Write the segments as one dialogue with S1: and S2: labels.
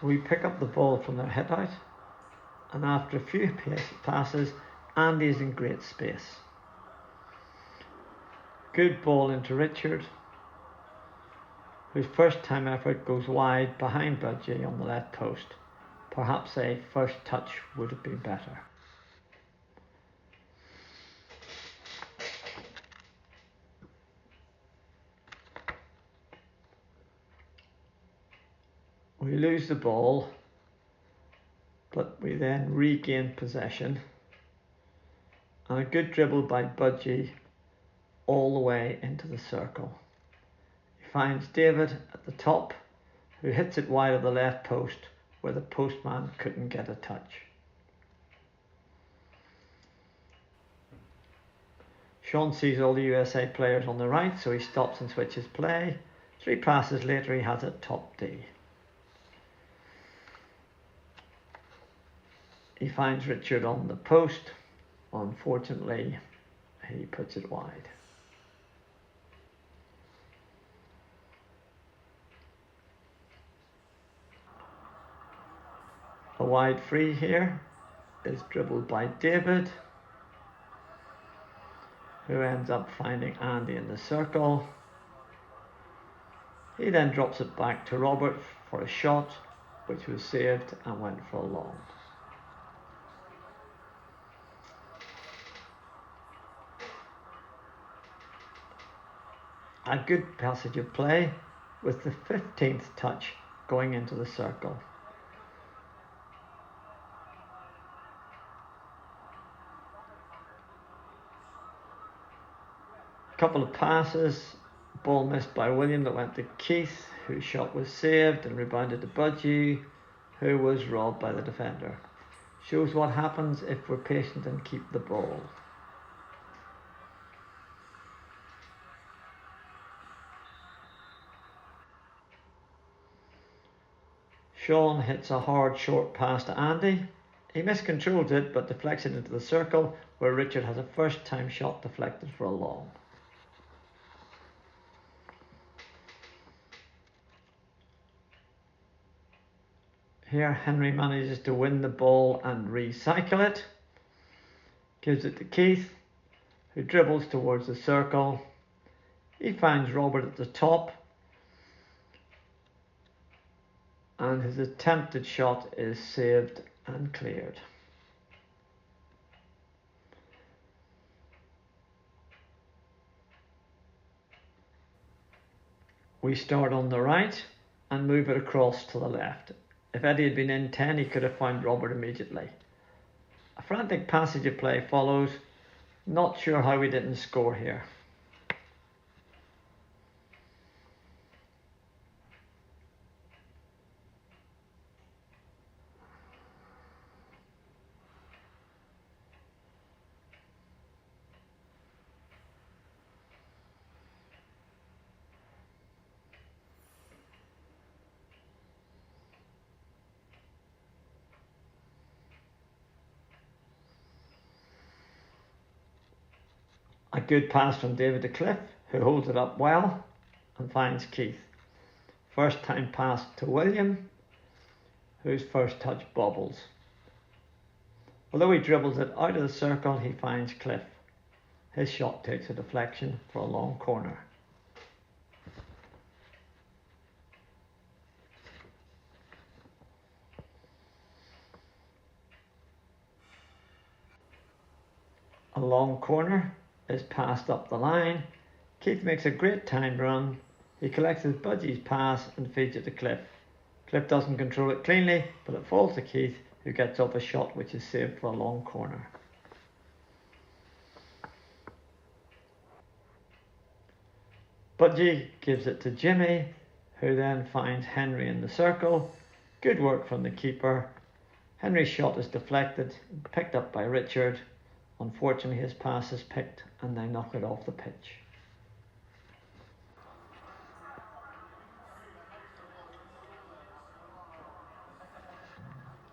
S1: we pick up the ball from their hit out, and after a few passes, Andy is in great space. Good ball into Richard, whose first time effort goes wide behind Budgie on the left post. Perhaps a first touch would have been better. We lose the ball, but we then regain possession, and a good dribble by Budgie all the way into the circle. He finds David at the top, who hits it wide of the left post where the postman couldn't get a touch. Sean sees all the USA players on the right, so he stops and switches play. 3 passes later he has it top D. He finds Richard on the post. Unfortunately, he puts it wide. A wide free here is dribbled by David, who ends up finding Andy in the circle. He then drops it back to Robert for a shot, which was saved and went for a long. A good passage of play with the 15th touch going into the circle. Couple of passes, ball missed by William that went to Keith, whose shot was saved and rebounded to Budgie, who was robbed by the defender. Shows what happens if we're patient and keep the ball. Sean hits a hard short pass to Andy. He miscontrols it but deflects it into the circle, where Richard has a first time shot deflected for a long. Here Henry manages to win the ball and recycle it. Gives it to Keith, who dribbles towards the circle. He finds Robert at the top, and his attempted shot is saved and cleared. We start on the right and move it across to the left. If Eddie had been in 10, he could have found Robert immediately. A frantic passage of play follows. Not sure how we didn't score here. A good pass from David to Cliff, who holds it up well and finds Keith. First time pass to William, whose first touch bobbles. Although he dribbles it out of the circle, he finds Cliff. His shot takes a deflection for a long corner. A long corner is passed up the line. Keith makes a great timed run. He collects his Budgie's pass and feeds it to Cliff. Cliff doesn't control it cleanly, but it falls to Keith, who gets off a shot which is saved for a long corner. Budgie gives it to Jimmy, who then finds Henry in the circle. Good work from the keeper. Henry's shot is deflected, picked up by Richard. Unfortunately, his pass is picked and they knock it off the pitch.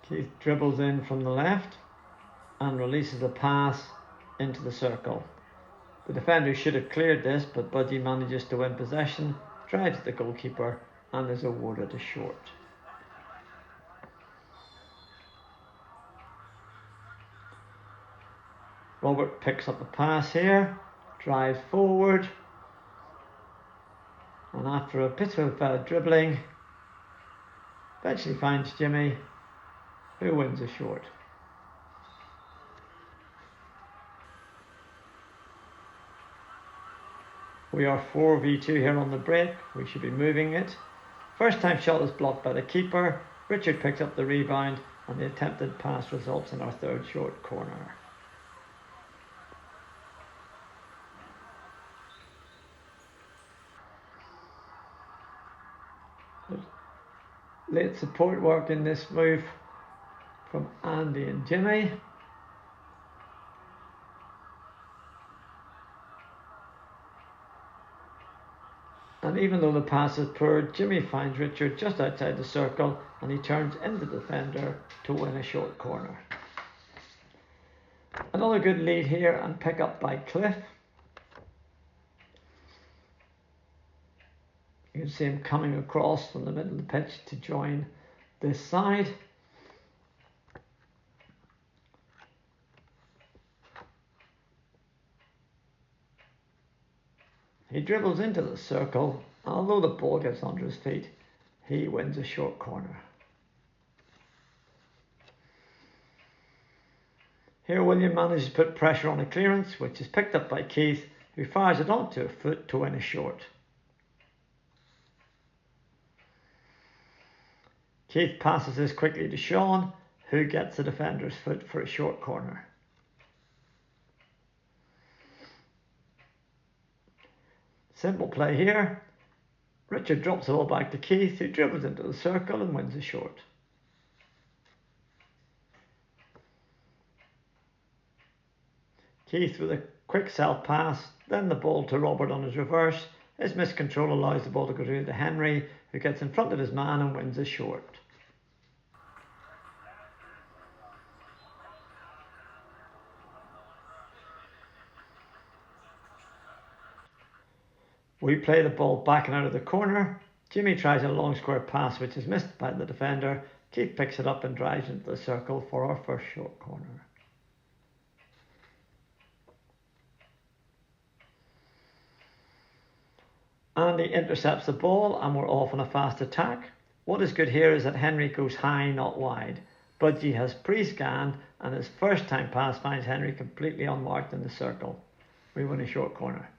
S1: Keith dribbles in from the left and releases a pass into the circle. The defender should have cleared this, but Budgie manages to win possession, drives the goalkeeper and is awarded a short. Robert picks up the pass here, drives forward, and after a bit of dribbling, eventually finds Jimmy, who wins a short. We are 4v2 here on the break. We should be moving it. First time shot is blocked by the keeper. Richard picks up the rebound, and the attempted pass results in our third short corner. Late support work in this move from Andy and Jimmy. And even though the pass is poor, Jimmy finds Richard just outside the circle and he turns into the defender to win a short corner. Another good lead here and pick up by Cliff. You can see him coming across from the middle of the pitch to join this side. He dribbles into the circle, and although the ball gets under his feet, he wins a short corner. Here William manages to put pressure on a clearance, which is picked up by Keith, who fires it onto a foot to win a short. Keith passes this quickly to Sean, who gets the defender's foot for a short corner. Simple play here. Richard drops the ball back to Keith, who dribbles into the circle and wins a short. Keith with a quick self pass, then the ball to Robert on his reverse. His miscontrol allows the ball to go through to Henry, who gets in front of his man and wins a short. We play the ball back and out of the corner. Jimmy tries a long square pass which is missed by the defender. Keith picks it up and drives into the circle for our first short corner. Andy intercepts the ball and we're off on a fast attack. What is good here is that Henry goes high, not wide. Budgie has pre-scanned and his first time pass finds Henry completely unmarked in the circle. We win a short corner.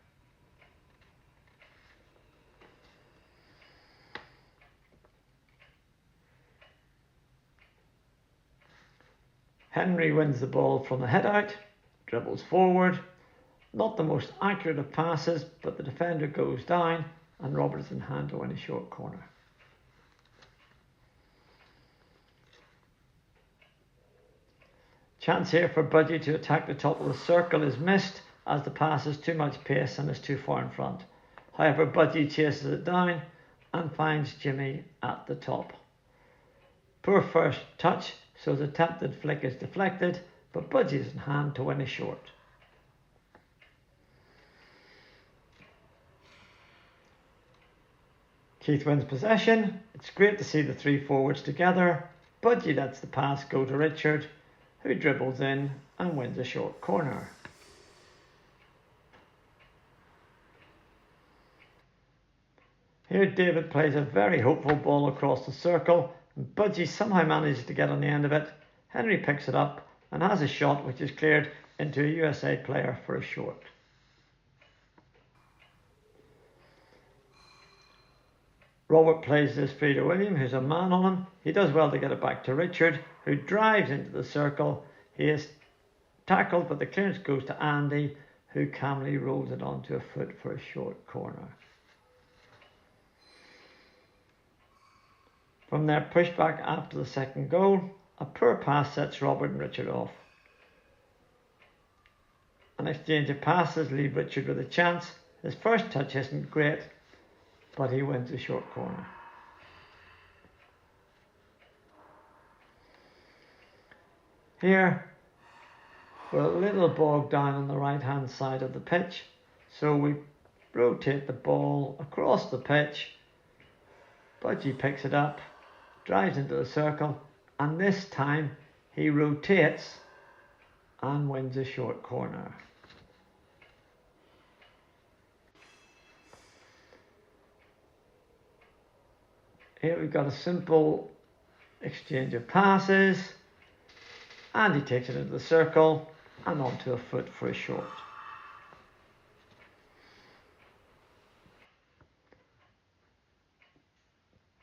S1: Henry wins the ball from the head out, dribbles forward. Not the most accurate of passes, but the defender goes down and Robert is in hand to win a short corner. Chance here for Budgie to attack the top of the circle is missed as the pass is too much pace and is too far in front. However, Budgie chases it down and finds Jimmy at the top. Poor first touch, so his attempted flick is deflected, but Budgie is in hand to win a short. Keith wins possession. It's great to see the three forwards together. Budgie lets the pass go to Richard, who dribbles in and wins a short corner. Here David plays a very hopeful ball across the circle, and Budgie somehow manages to get on the end of it. Henry picks it up and has a shot which is cleared into a USA player for a short. Robert plays this free to William, who's a man on him. He does well to get it back to Richard, who drives into the circle. He is tackled, but the clearance goes to Andy, who calmly rolls it onto a foot for a short corner. From their pushback after the second goal, a poor pass sets Robert and Richard off. An exchange of passes leave Richard with a chance. His first touch isn't great, but he wins a short corner. Here, we're a little bogged down on the right hand side of the pitch, so we rotate the ball across the pitch. Budgie picks it up, drives into the circle, and this time he rotates and wins a short corner. Here we've got a simple exchange of passes, and he takes it into the circle and onto a foot for a short.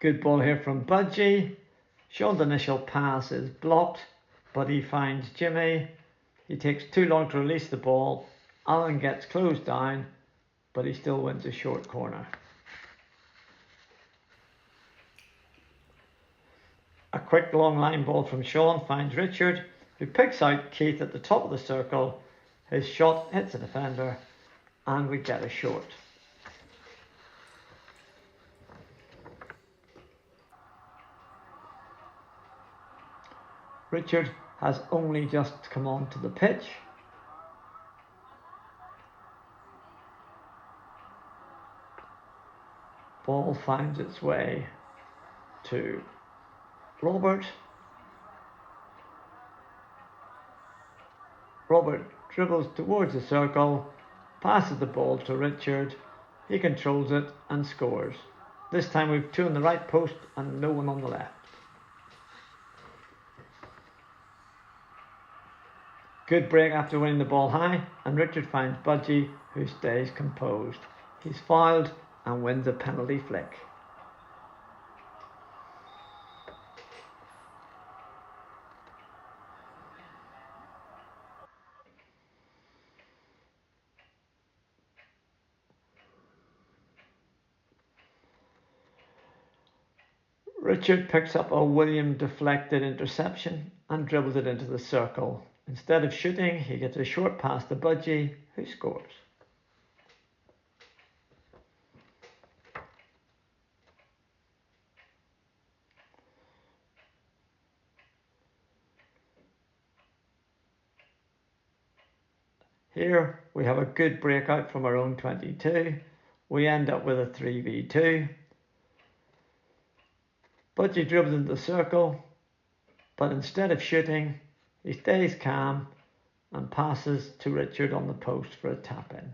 S1: Good ball here from Budgie. Sean's initial pass is blocked, but he finds Jimmy. He takes too long to release the ball. Alan gets closed down, but he still wins a short corner. A quick long line ball from Sean finds Richard, who picks out Keith at the top of the circle. His shot hits the defender, and we get a short. Richard has only just come onto the pitch. Ball finds its way to Robert. Robert dribbles towards the circle, passes the ball to Richard. He controls it and scores. This time we've two on the right post and no one on the left. Good break after winning the ball high, and Richard finds Budgie, who stays composed. He's fouled and wins a penalty flick. Richard picks up a William deflected interception and dribbles it into the circle. Instead of shooting, he gets a short pass to Budgie, who scores. Here we have a good breakout from our own 22. We end up with a 3v2. Budgie dribbles into the circle, but instead of shooting, he stays calm and passes to Richard on the post for a tap-in.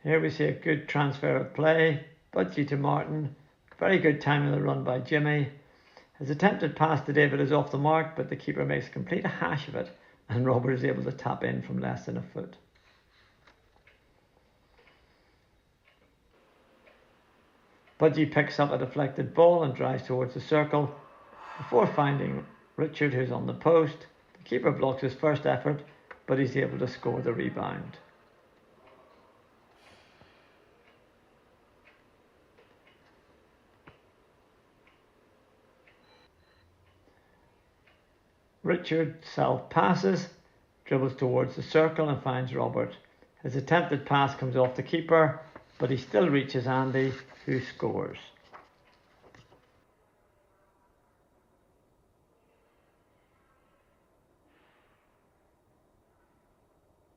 S1: Here we see a good transfer of play. Budgie to Martin. Very good time in the run by Jimmy. His attempted pass to David is off the mark, but the keeper makes a complete hash of it, and Robert is able to tap in from less than a foot. Budgie picks up a deflected ball and drives towards the circle before finding Richard, who's on the post. The keeper blocks his first effort, but he's able to score the rebound. Richard self-passes, dribbles towards the circle and finds Robert. His attempted pass comes off the keeper, but he still reaches Andy, who scores.